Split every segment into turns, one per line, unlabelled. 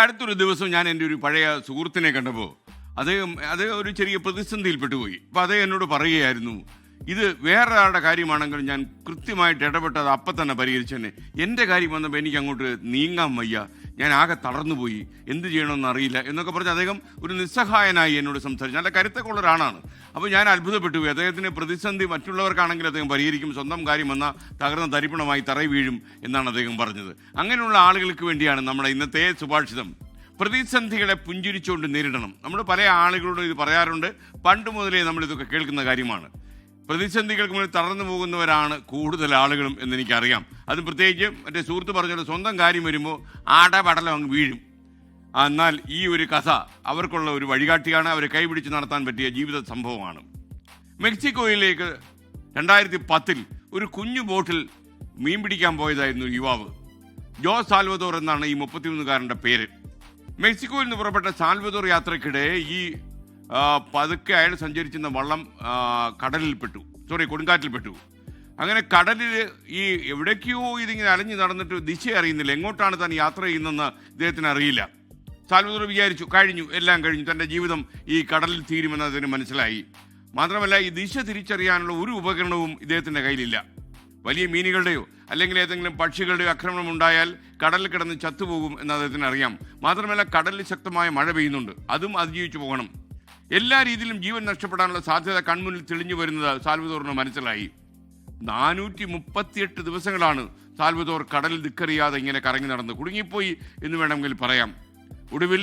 അടുത്തൊരു ദിവസം ഞാൻ എൻ്റെ ഒരു പഴയ സുഹൃത്തിനെ കണ്ടപ്പോൾ അത് ഒരു ചെറിയ പ്രതിസന്ധിയിൽപ്പെട്ടുപോയി. അപ്പോൾ അദ്ദേഹം എന്നോട് പറയുകയായിരുന്നു, ഇത് വേറൊരാളുടെ കാര്യമാണെങ്കിൽ ഞാൻ കൃത്യമായിട്ട് ഇടപെട്ടത് അപ്പം തന്നെ പരിഹരിച്ചെന്നെ. എൻ്റെ കാര്യം വന്നപ്പോൾ എനിക്ക് അങ്ങോട്ട് നീങ്ങാൻ വയ്യ, ഞാൻ ആകെ തളർന്നുപോയി, എന്ത് ചെയ്യണമെന്ന് അറിയില്ല എന്നൊക്കെ പറഞ്ഞ് അദ്ദേഹം ഒരു നിസ്സഹായനായി എന്നോട് സംസാരിച്ചു. നല്ല കരുത്തൊക്കെ ഉള്ള ഒരാളാണ്. അപ്പോൾ ഞാൻ അത്ഭുതപ്പെട്ടു പോയി. അദ്ദേഹത്തിന് പ്രതിസന്ധി മറ്റുള്ളവർക്കാണെങ്കിൽ അദ്ദേഹം പരിഹരിക്കും, സ്വന്തം കാര്യം വന്നാൽ തകർന്ന തരിപ്പണമായി തറയി വീഴും എന്നാണ് അദ്ദേഹം പറഞ്ഞത്. അങ്ങനെയുള്ള ആളുകൾക്ക് വേണ്ടിയാണ് നമ്മുടെ ഇന്നത്തെ സുഭാഷിതം. പ്രതിസന്ധികളെ പുഞ്ചിരിച്ചുകൊണ്ട് നേരിടണം. നമ്മൾ പല ആളുകളോടും ഇത് പറയാറുണ്ട്, പണ്ട് മുതലേ നമ്മളിതൊക്കെ കേൾക്കുന്ന കാര്യമാണ്. പ്രതിസന്ധികൾക്ക് മുന്നിൽ തളർന്നു പോകുന്നവരാണ് കൂടുതൽ ആളുകളും എന്നെനിക്കറിയാം. അത് പ്രത്യേകിച്ച് മറ്റേ സുഹൃത്ത് പറഞ്ഞാൽ സ്വന്തം കാര്യം വരുമ്പോൾ ആടപടലം അങ്ങ് വീഴും. എന്നാൽ ഈ ഒരു കഥ അവർക്കുള്ള ഒരു വഴികാട്ടിയാണ്, അവരെ കൈപിടിച്ച് നടത്താൻ പറ്റിയ ജീവിത സംഭവമാണ്. മെക്സിക്കോയിലേക്ക് 2010 ഒരു കുഞ്ഞു ബോട്ടിൽ മീൻ പിടിക്കാൻ പോയതായിരുന്നു യുവാവ്. ജോ സാൽവദോർ എന്നാണ് ഈ 33കാരൻ്റെ പേര്. മെക്സിക്കോയിൽ നിന്ന് പുറപ്പെട്ട സാൽവദോർ യാത്രക്കിടെ ഈ പതുക്കെ അയാൾ സഞ്ചരിച്ചിരുന്ന വള്ളം കൊടുങ്കാറ്റിൽപ്പെട്ടു. അങ്ങനെ കടലിൽ ഈ എവിടേക്കോ ഇതിങ്ങനെ അലഞ്ഞു നടന്നിട്ട് ദിശ അറിയുന്നില്ല, എങ്ങോട്ടാണ് താൻ യാത്ര ചെയ്യുന്നതെന്ന് ഇദ്ദേഹത്തിന് അറിയില്ല. സാൽവദോർ വിചാരിച്ചു എല്ലാം കഴിഞ്ഞു, തൻ്റെ ജീവിതം ഈ കടലിൽ തീരുമെന്ന് അതിന് മനസ്സിലായി. മാത്രമല്ല ഈ ദിശ തിരിച്ചറിയാനുള്ള ഒരു ഉപകരണവും ഇദ്ദേഹത്തിൻ്റെ കയ്യിലില്ല. വലിയ മീനുകളുടെയോ അല്ലെങ്കിൽ ഏതെങ്കിലും പക്ഷികളുടെയോ ആക്രമണം ഉണ്ടായാൽ കടലിൽ കിടന്ന് ചത്തുപോകും എന്ന് അദ്ദേഹത്തിന് അറിയാം. മാത്രമല്ല കടലിൽ ശക്തമായ മഴ പെയ്യുന്നുണ്ട്, അതും അതിജീവിച്ചു പോകണം. എല്ലാ രീതിയിലും ജീവൻ നഷ്ടപ്പെടാനുള്ള സാധ്യത കൺമുന്നിൽ തെളിഞ്ഞു വരുന്നത് സാൽവദോറിന് മനസ്സിലായി. 438 ദിവസങ്ങളാണ് സാൽവദോർ കടലിൽ ദിക്കറിയാതെ ഇങ്ങനെ കറങ്ങി നടന്ന് കുടുങ്ങിപ്പോയി എന്ന് വേണമെങ്കിൽ പറയാം. ഒടുവിൽ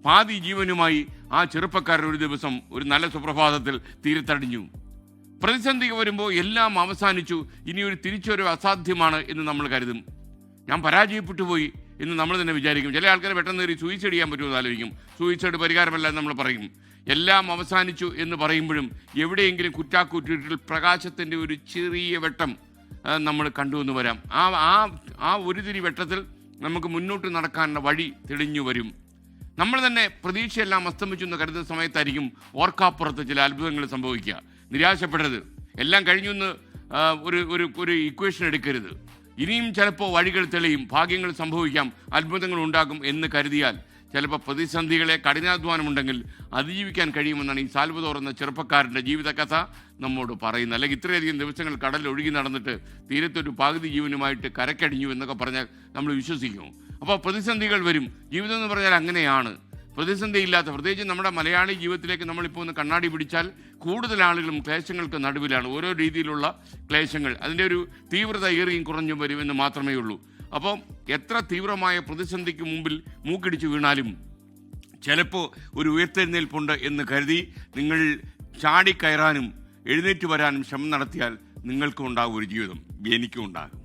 പാതി ജീവനുമായി ആ ചെറുപ്പക്കാരൻ ഒരു ദിവസം ഒരു നല്ല സുപ്രഭാതത്തിൽ തീരത്തടിഞ്ഞു. പ്രതിസന്ധി വരുമ്പോൾ എല്ലാം അവസാനിച്ചു, ഇനി ഒരു തിരിച്ചൊരു അസാധ്യമാണ് എന്ന് നമ്മൾ കരുതും. ഞാൻ പരാജയപ്പെട്ടു പോയി എന്ന് നമ്മൾ തന്നെ വിചാരിക്കും. ചില ആൾക്കാരെ പെട്ടെന്ന് കയറി സൂയിസൈഡ് ചെയ്യാൻ പറ്റുമെന്ന് ആലോചിക്കും. സൂയിസൈഡ് പരിഹാരമല്ല എന്ന് നമ്മൾ പറയും. എല്ലാം അവസാനിച്ചു എന്ന് പറയുമ്പോഴും എവിടെയെങ്കിലും കുറ്റാക്കുറ്റിൽ പ്രകാശത്തിൻ്റെ ഒരു ചെറിയ വെട്ടം നമ്മൾ കണ്ടുവന്ന് വരാം. ആ ഒരു തിരി വെട്ടത്തിൽ നമുക്ക് മുന്നോട്ട് നടക്കാനുള്ള വഴി തെളിഞ്ഞു വരും. നമ്മൾ തന്നെ പ്രതീക്ഷയെല്ലാം അസ്തമിച്ചു എന്ന് കരുതുന്ന സമയത്തായിരിക്കും ഓർക്കാപ്പുറത്ത് ചില അത്ഭുതങ്ങൾ സംഭവിക്കുക. നിരാശപ്പെടരുത്, എല്ലാം കഴിഞ്ഞു എന്ന് ഒരു ഇക്വേഷൻ എടുക്കരുത്. ഇനിയും ചിലപ്പോൾ വഴികൾ തെളിയും, ഭാഗ്യങ്ങൾ സംഭവിക്കാം, അത്ഭുതങ്ങൾ ഉണ്ടാകും എന്ന് കരുതിയാൽ ചിലപ്പോൾ പ്രതിസന്ധികളെ കഠിനാധ്വാനമുണ്ടെങ്കിൽ അതിജീവിക്കാൻ കഴിയുമെന്നാണ് ഈ സാൽവദോർ എന്ന ചെറുപ്പക്കാരൻ്റെ ജീവിതകഥ നമ്മോട് പറയുന്നത്. അല്ലെങ്കിൽ ഇത്രയധികം ദിവസങ്ങൾ കടലിൽ ഒഴുകി നടന്നിട്ട് തീരത്തൊരു പകുതി ജീവനുമായിട്ട് കരക്കടിഞ്ഞു എന്നൊക്കെ പറഞ്ഞാൽ നമ്മൾ വിശ്വസിക്കുമോ? അപ്പോൾ പ്രതിസന്ധികൾ വരും. ജീവിതം എന്ന് പറഞ്ഞാൽ അങ്ങനെയാണ്. പ്രതിസന്ധിയില്ലാത്ത, പ്രത്യേകിച്ച് നമ്മുടെ മലയാളി ജീവിതത്തിലേക്ക് നമ്മളിപ്പോൾ ഒന്ന് കണ്ണാടി പിടിച്ചാൽ കൂടുതൽ ആളുകളും ക്ലേശങ്ങൾക്ക് നടുവിലാണ്. ഓരോ രീതിയിലുള്ള ക്ലേശങ്ങൾ, അതിൻ്റെ ഒരു തീവ്രത ഏറിയും കുറഞ്ഞും വരുമെന്ന് മാത്രമേ ഉള്ളൂ. അപ്പോൾ എത്ര തീവ്രമായ പ്രതിസന്ധിക്ക് മുമ്പിൽ മൂക്കിടിച്ച് വീണാലും ചിലപ്പോൾ ഒരു ഉയർത്തെഴുന്നേൽപ്പുണ്ട് എന്ന് കരുതി നിങ്ങൾ ചാടിക്കയറാനും എഴുന്നേറ്റ് വരാനും ശ്രമം നടത്തിയാൽ നിങ്ങൾക്കും ഉണ്ടാകും ഒരു ജീവിതം, എനിക്കും ഉണ്ടാകും.